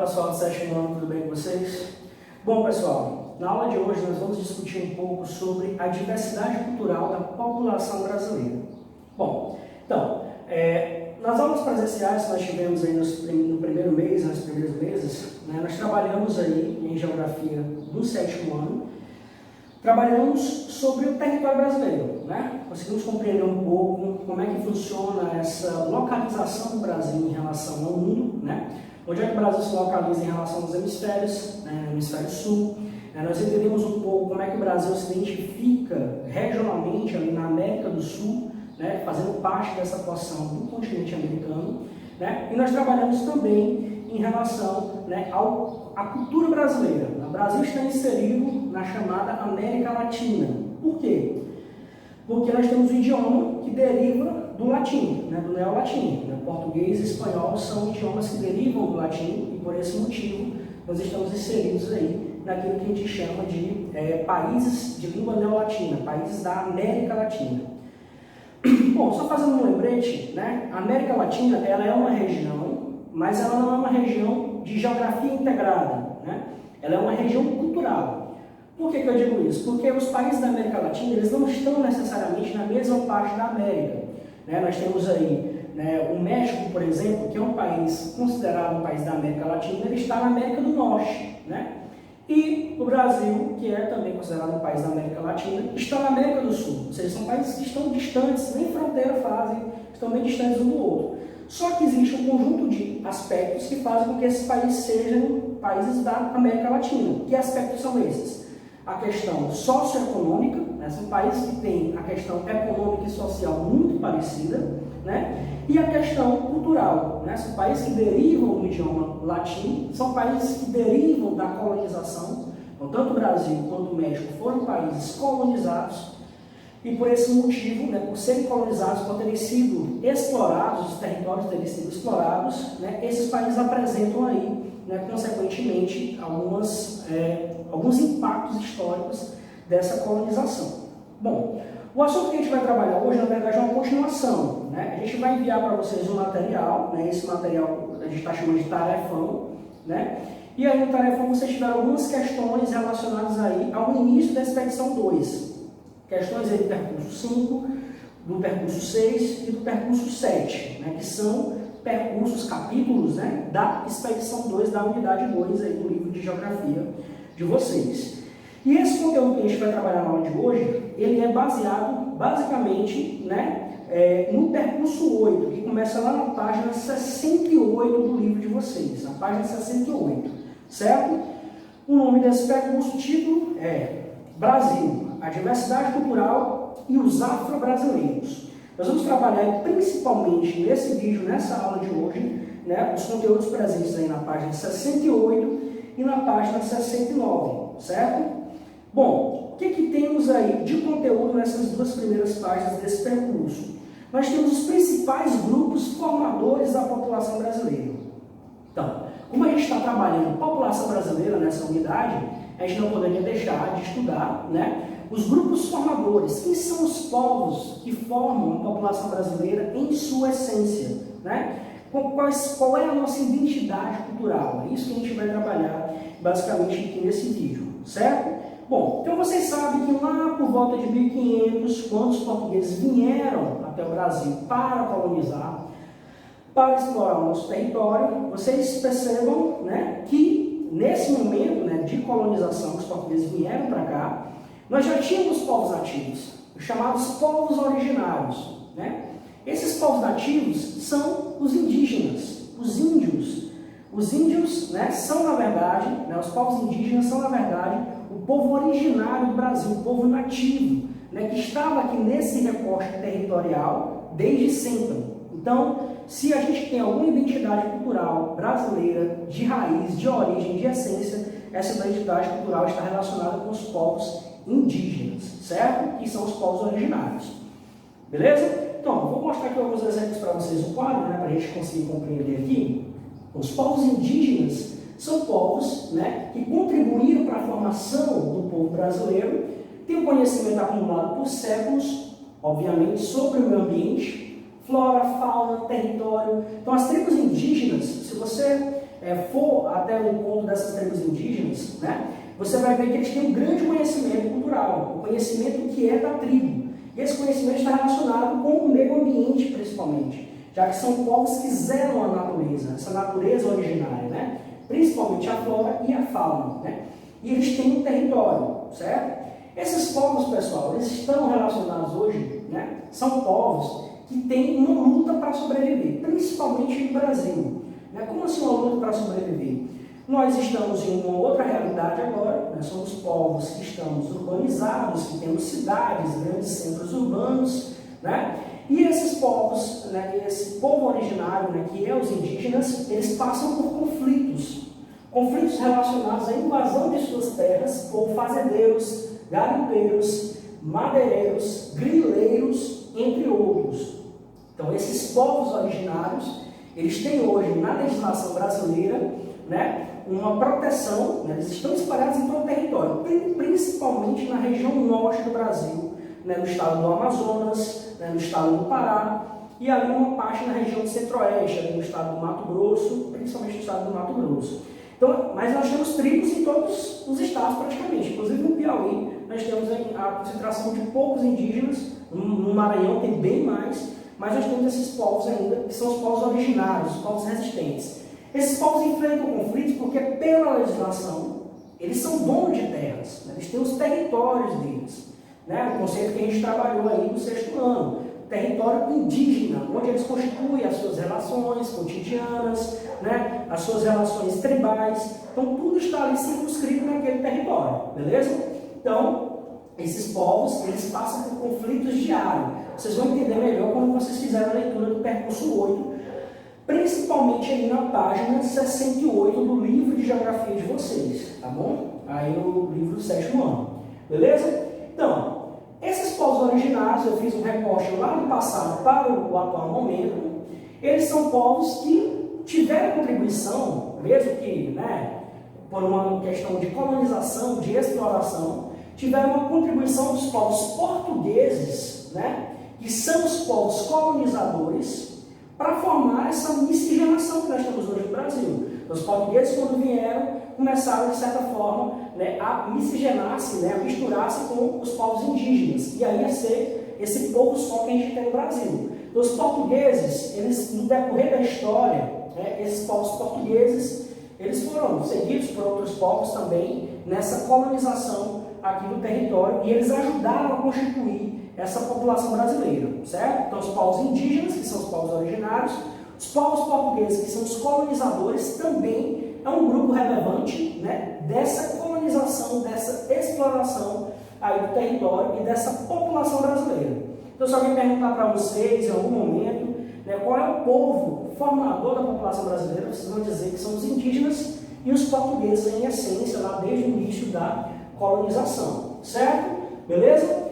pessoal do sétimo ano, tudo bem com vocês? Bom pessoal, na aula de hoje nós vamos discutir um pouco sobre a diversidade cultural da população brasileira. Bom, então, nas aulas presenciais que nós tivemos aí no primeiro mês, nos primeiros meses, né, nós trabalhamos aí em geografia do sétimo ano, trabalhamos sobre o território brasileiro, né? Conseguimos compreender um pouco como é que funciona essa localização do Brasil em relação ao mundo, né? Onde é que o Brasil se localiza em relação aos hemisférios, né? No hemisfério sul. Nós entendemos um pouco como é que o Brasil se identifica regionalmente ali na América do Sul, né? Fazendo parte dessa porção do continente americano, né? E nós trabalhamos também em relação, né, à cultura brasileira. O Brasil está inserido na chamada América Latina. Por quê? Porque nós temos um idioma que deriva do latim, né, do neolatim. Né? Português e espanhol são idiomas que derivam do latim e por esse motivo nós estamos inseridos aí naquilo que a gente chama de países de língua neolatina, países da América Latina. Bom, só fazendo um lembrete, né, a América Latina ela é uma região, mas ela não é uma região de geografia integrada, né? Ela é uma região cultural. Por que eu digo isso? Porque os países da América Latina eles não estão necessariamente na mesma parte da América, né? Nós temos aí, né, o México, por exemplo, que é um país considerado um país da América Latina, ele está na América do Norte, né? E o Brasil, que é também considerado um país da América Latina, está na América do Sul. Ou seja, são países que estão distantes, nem fronteira fazem, estão bem distantes um do outro. Só que existe um conjunto de aspectos que fazem com que esses países sejam países da América Latina. Que aspectos são esses? A questão socioeconômica, né? São países que têm a questão econômica e social muito parecida, né? E a questão cultural, né? São países que derivam do idioma latim, são países que derivam da colonização. Então, tanto o Brasil quanto o México foram países colonizados. E por esse motivo, né, por serem colonizados, por terem sido explorados, os territórios terem sido explorados, né, esses países apresentam aí, né, consequentemente, alguns impactos históricos dessa colonização. Bom, o assunto que a gente vai trabalhar hoje, na verdade, é uma continuação. Né? A gente vai enviar para vocês um material, né, esse material a gente está chamando de tarefão, né? E aí no tarefão vocês tiveram algumas questões relacionadas aí ao início da expedição 2. Questões aí do percurso 5, do percurso 6 e do percurso 7, né, que são percursos, capítulos, né, da expedição 2, da unidade 2 aí do livro de geografia de vocês. E esse conteúdo que a gente vai trabalhar na aula de hoje, ele é baseado basicamente, né, no percurso 8, que começa lá na página 68 do livro de vocês, a página 68, certo? O nome desse percurso, o título é Brasil, a diversidade cultural e os afro-brasileiros. Nós vamos trabalhar principalmente nesse vídeo, nessa aula de hoje, né, os conteúdos presentes aí na página 68 e na página 69, certo? Bom, o que temos aí de conteúdo nessas duas primeiras páginas desse percurso? Nós temos os principais grupos formadores da população brasileira. Então, como a gente está trabalhando população brasileira nessa unidade, a gente não poderia deixar de estudar, né, os grupos formadores. Quem são os povos que formam a população brasileira em sua essência? Né? Qual é a nossa identidade cultural? É isso que a gente vai trabalhar basicamente aqui nesse vídeo, certo? Bom, então vocês sabem que lá por volta de 1500, quando os portugueses vieram até o Brasil para colonizar, para explorar o nosso território, vocês percebam, né, que nesse momento, né, de colonização, que os portugueses vieram para cá, nós já tínhamos povos nativos, os chamados povos originários. Né? Esses povos nativos são os indígenas, os índios. Os índios, né, são, na verdade, né, os povos indígenas são, na verdade, o povo originário do Brasil, o povo nativo, né, que estava aqui nesse recorte territorial desde sempre. Então, se a gente tem alguma identidade cultural brasileira, de raiz, de origem, de essência, essa identidade cultural está relacionada com os povos indígenas, certo? Que são os povos originários. Beleza? Então, vou mostrar aqui alguns exemplos para vocês no quadro, né, para a gente conseguir compreender aqui. Os povos indígenas são povos, né, que contribuíram para a formação do povo brasileiro, têm um conhecimento acumulado por séculos, obviamente, sobre o meio ambiente, flora, fauna, território. Então, as tribos indígenas, se você for até o encontro dessas tribos indígenas, né, você vai ver que eles têm um grande conhecimento cultural, o conhecimento que é da tribo. E esse conhecimento está relacionado com o meio ambiente, principalmente, já que são povos que zelam a natureza, essa natureza originária, né, principalmente a flora e a fauna, né, e eles têm um território, certo? Esses povos, pessoal, eles estão relacionados hoje, né, são povos que têm uma luta para sobreviver, principalmente no Brasil. Né? Como assim uma luta para sobreviver? Nós estamos em uma outra realidade agora, né? Somos povos que estamos urbanizados, que temos cidades, grandes centros urbanos, né? E esses povos, né, esse povo originário, né, que é os indígenas, eles passam por conflitos relacionados à invasão de suas terras por fazendeiros, garimpeiros, madeireiros, grileiros, entre outros. Então, esses povos originários, eles têm hoje na legislação brasileira, né, uma proteção, né, eles estão espalhados em todo o território, principalmente na região norte do Brasil, né, no estado do Amazonas, né, no estado do Pará, e ali uma parte na região do centro-oeste, ali no estado do Mato Grosso, principalmente no estado do Mato Grosso. Então, mas nós temos tribos em todos os estados praticamente, inclusive no Piauí, nós temos a concentração de poucos indígenas, no Maranhão tem bem mais, mas nós temos esses povos ainda, que são os povos originários, os povos resistentes. Esses povos enfrentam conflitos porque, pela legislação, eles são donos de terras, né? Eles têm os territórios deles. Né? O conceito que a gente trabalhou aí no 6º ano, território indígena, onde eles constituem as suas relações cotidianas, né? As suas relações tribais. Então, tudo está ali circunscrito naquele território, beleza? Então, esses povos, eles passam por conflitos diários. Vocês vão entender melhor quando vocês fizerem a leitura do percurso 8, principalmente aí na página 68 do livro de geografia de vocês, tá bom? Aí no livro do 7º ano, beleza? Então, esses povos originários, eu fiz um recorte lá no passado para o atual momento, eles são povos que tiveram contribuição, mesmo que, né, por uma questão de colonização, de exploração, tiveram uma contribuição dos povos portugueses, né, que são os povos colonizadores, para formar essa miscigenação que nós temos hoje no Brasil. Os portugueses, quando vieram, começaram, de certa forma, né, a miscigenar-se, né, a misturar-se com os povos indígenas. E aí ia ser esse povo só que a gente tem no Brasil. Então, os portugueses, eles, no decorrer da história, né, esses povos portugueses, eles foram seguidos por outros povos também nessa colonização aqui do território e eles ajudaram a constituir essa população brasileira, certo? Então, os povos indígenas, que são os povos originários, os povos portugueses, que são os colonizadores, também é um grupo relevante, né, dessa colonização, dessa exploração aí do território e dessa população brasileira. Então, se alguém perguntar para vocês em algum momento, né, qual é o povo formador da população brasileira, vocês vão dizer que são os indígenas e os portugueses em essência, lá desde o início da colonização, certo? Beleza?